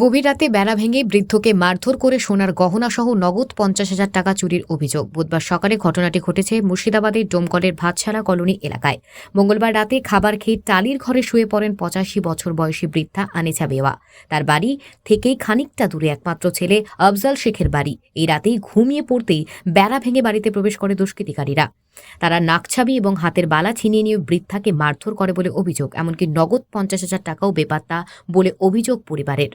গভীর রাতে বেড়া ভেঙে বৃদ্ধকে মারধর করে সোনার গহনাসহ নগদ 50,000 টাকা চুরির অভিযোগ। বুধবার সকালে ঘটনাটি ঘটেছে মুর্শিদাবাদের ডোমকলের ভাতছাড়া কলোনি এলাকায়। মঙ্গলবার রাতে খাবার খেয়ে টালির ঘরে শুয়ে পড়েন 85 বছর বয়সী বৃদ্ধা আনিছা বেওয়া। তার বাড়ি থেকেই খানিকটা দূরে একমাত্র ছেলে আফজাল শেখের বাড়ি। এই রাতেই ঘুমিয়ে পড়তেই বেড়া ভেঙে বাড়িতে প্রবেশ করে দুষ্কৃতিকারীরা। তারা নাকছাবি এবং হাতের বালা ছিনিয়ে নিয়ে বৃদ্ধাকে মারধর করে বলে অভিযোগ। এমনকি নগদ 50,000 টাকাও বেপাত্তা বলে অভিযোগ পরিবারের।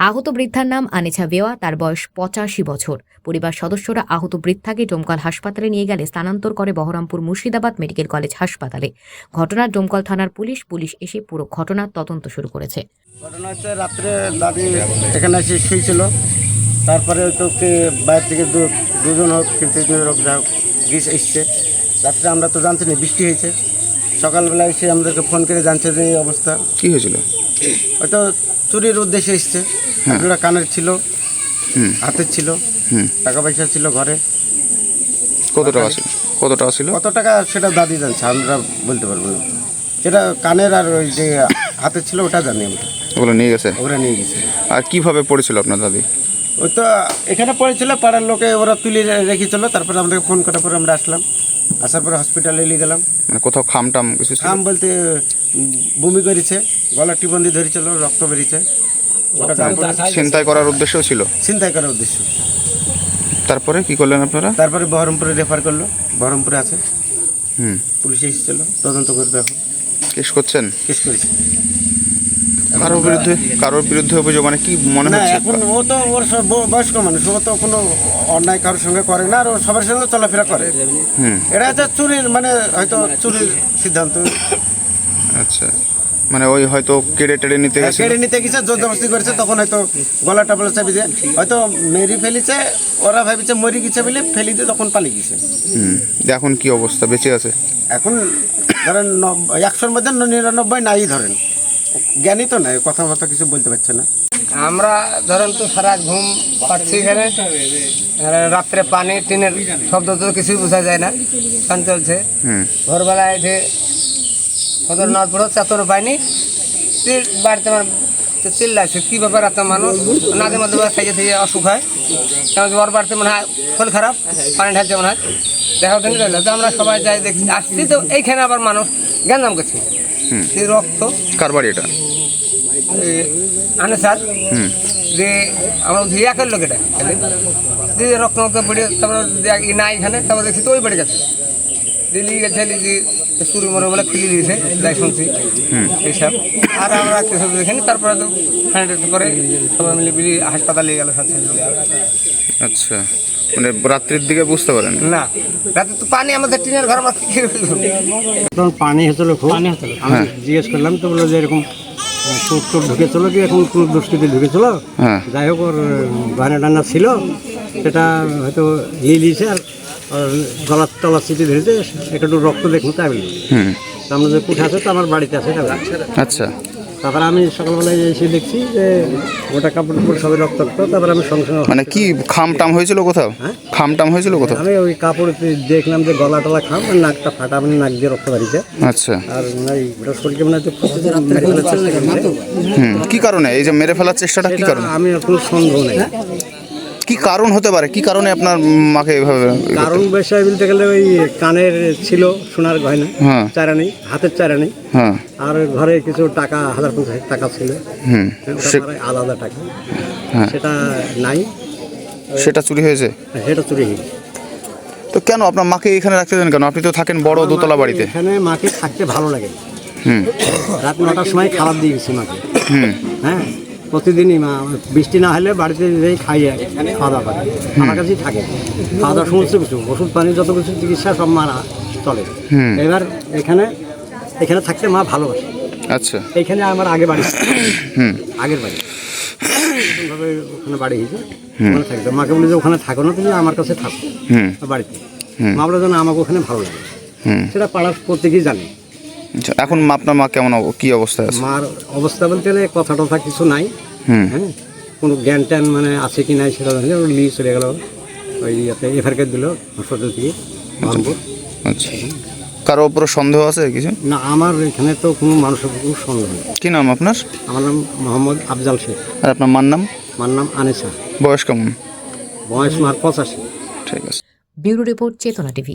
আহত বৃদ্ধার নাম আনিছা বেওয়া, তার বয়স 85 বছর। পরিবার সদস্যরা আহত বৃদ্ধাকে ডোমকল হাসপাতালে নিয়ে গেলে স্থানান্তর করে বহরমপুর মুর্শিদাবাদ মেডিকেল কলেজ হাসপাতালে। ঘটনার ডোমকল থানার পুলিশ এসে পুরো ঘটনার তদন্ত শুরু করেছে। ঘটনা হচ্ছে রাত্রে দাদি এখানে এসে শুয়েছিল, তারপরে তোকে বাইরে থেকে দুজন হোক কিন্তু হোক যা গ্রিস এসছে। রাত্রে আমরা তো জানছি না, বৃষ্টি হয়েছে। সকালবেলা এসে আমাদেরকে ফোন করে জানছে যে এই অবস্থা। কি হয়েছিল? হয়তো চুরির উদ্দেশ্যে এসছে। আপনারা কানের ছিল, হাতের ছিল, টাকা পয়সা ছিল ঘরে। কত টাকা ছিল? কত টাকা সেটা দাদি জানছে, আমরা বলতে পারবো না। যেটা কানের আর ওই যে হাতের ছিল ওটা জানি আমরা। ওগুলো নিয়ে গেছে? ওরা নিয়ে গেছে। আর কিভাবে পড়েছিল আপনার দাদি? ওই তো এখানে পড়েছিল, পাড়ার লোকে ওরা তুলে রেখেছিল। তারপরে আমাদেরকে ফোন করার পরে আমরা আসলাম। আসার পরে হসপিটালে নিয়ে গেলাম। মানে কোথাও খামটাম কিছু ছিল? খাম বলতে বমি করেছে, গলা টিবন্দি ধরেছিল, রক্ত বেরিয়েছে। ওটা ছিনতাই করার উদ্দেশ্য ছিল? চিন্তাই করার উদ্দেশ্য। তারপরে কি করলেন আপনারা? তারপরে বহরমপুরে রেফার করলো, বহরমপুরে আছে। পুলিশ এসেছিল, তদন্ত করবে। এখন কেস করছেন? কেস করেছে। কারোর বিরুদ্ধে অভিযোগ মানে কি মনে না, হচ্ছে? এখন ও তো ওর বয়স্ক মানুষ, ও তো কোনো অন্যায় কারোর সঙ্গে করে না, আর ও সবার সঙ্গে চলাফেরা করে। এটা হচ্ছে চুরির, মানে হয়তো চুরির সিদ্ধান্ত। আচ্ছা, মানে ওই হয়তো কেড়ে টেড়ে নিতে গেছে, কেড়ে নিতে গেছে, জোরজবস্তি করেছে। তখন হয়তো গলা টাপলা চাপি দিয়ে হয়তো মেরি ফেলিছে। ওরা ভাবিছে মরি গেছে বলে ফেলি দিয়ে তখন পালিয়ে গেছে। এখন কি অবস্থা? বেঁচে আছে? এখন ধরেন 100-র মধ্যে 99 নাই ধরেন। জ্ঞানী তো নাই, কথাবার্তা কিছু বলতে পারছে না। আমরা ধরেন তো সারা ঘুম পাচ্ছি এখানে, রাত্রে পানি টিনের শব্দ তো কিছুই বোঝা যায় না, ফ্যান চলছে। ভোরবেলায় এসে সদর নদপুরও চেতনও পাইনি। বাড়িতে আমার চিল্লাইছে কী ব্যাপার, এত মানুষ নাদের মধ্যে খাইয়ে থেকে অসুখ হয়। কারণ ওর বাড়িতে মনে হয় শরীর খারাপ, পানি ঢালছে মনে হয়, দেখা দিন রইল। তো আমরা সবাই যাই দেখছি, আসছি তো এইখানে আবার মানুষ গ্যাঞ্জাম করছে। রক্ত। কার বাড়ি এটা? আনে স্যার যে আমরা একের লোক, এটা দিয়ে রক্ত মক্ত পড়ে তারপরে না এখানে, তারপর দেখছি তো ওই বেড়ে গেছে। দিল্লি গেছে চুরি মরে বলে খুলে দিয়েছে, যাই শুনছি এইসব। আর আমরা কিছু দেখিনি। তারপরে তো করে সবাই মিলে হাসপাতালে গেল। আচ্ছা, মানে রাত্রির দিকে বুঝতে পারেন না? রাতে তো পানি আমাদের টিনের ঘর, আমরা তখন পানি হচ্ছিল খুব। আমি জিজ্ঞেস করলাম তো বললো যে এরকম চোর ঢুকেছিল, কি এখন কোন দুষ্কৃতি ঢুকেছিল। যাই হোক, ওর বানা টানা ছিল, সেটা হয়তো নিয়ে নিয়েছে। আর গলার তলার সিটি ধরেছে, একটু রক্ত দেখুন তাই বলি। আমরা যে কুঠে আছে তো আমার বাড়িতে আছে। আচ্ছা, তারপরে আমি সকালবেলায় এসে দেখছি যে ওটা কাপড় উপর সবাই রক্ত। তারপরে আমি সঙ্গে সঙ্গে মানে কি খামটাম হয়েছিল কোথাও? খামটাম হয়েছিল কোথাও? আমি ওই কাপড় দেখলাম যে গলা টলা খাম, নাকটা ফাটা, মানে নাক দিয়ে রক্ত বাড়িছে। আচ্ছা, আর ওটা শরীরকে মনে হচ্ছে কি কারণে এই যে মেরে ফেলার চেষ্টাটা, কি কারণে? আমি কোনো সন্দেহ নেই কি কারণ হতে পারে, কি কারণে আপনার মাকে এভাবে? কারণ বিষয় বলতে গেলে ওই কানের ছিল সোনার গয়না, চারা নেই, হাতের চারা নেই। আর ঘরে কিছু টাকা 1050 টাকা ছিল, আলাদা টাকা, সেটা নাই। সেটা চুরি হয়েছে? সেটা চুরি হয়েছে। তো কেন আপনার মাকে এখানে রাখতে দেন কেন? আপনি তো থাকেন বড় দোতলা বাড়িতে। এখানে মাকে থাকতে ভালো লাগে। রাত 9টার সময় খাবার দিয়ে গেছি মাকে। হ্যাঁ, প্রতিদিনই মা বৃষ্টি না হলে বাড়িতে যেই খাইয়ে খাওয়া দাওয়া করে, আমার কাছেই থাকে। খাওয়া দাওয়া সমস্ত কিছু, ওষুধ পানি, যত কিছু চিকিৎসা সব মারা চলে। এবার এখানে থাকতে মা ভালোবাসে। আচ্ছা, এইখানে আমার আগে বাড়ি, আগের বাড়ি নতুনভাবে ওখানে বাড়ি হয়েছে, ওখানে থাকবে। মাকে বলি যে ওখানে থাকো না, তুমি আমার কাছে থাকো বাড়িতে। মা বলে যে না, আমাকে ওখানে ভালো লাগে। সেটা পাড়ার প্রত্যেকেই জানে। এখন আপনার মা কেমন, কি অবস্থায় আছে? মার অবস্থা বলতে গেলে কথা টথা কিছু নাই। হ্যাঁ, কোনো জ্ঞান ট্যান মানে আছে কি নাই সেটা জানি। নিয়ে চলে গেল ওই এফআইআর দিল হাসপাতাল থেকে। আচ্ছা। কারো উপরে সন্দেহ আছে কিছু? না, আমার এখানে তো কোনো মানুষের কোনো সন্দেহ নেই। কি নাম আপনার? আমার নাম মোহাম্মদ আফজাল শেখ। আর আপনার মার নাম? আমার নাম আনিসা। বয়স কেমন? বয়স মার 85। ঠিক আছে। ব্যুরো রিপোর্ট, চেতনা টিভি।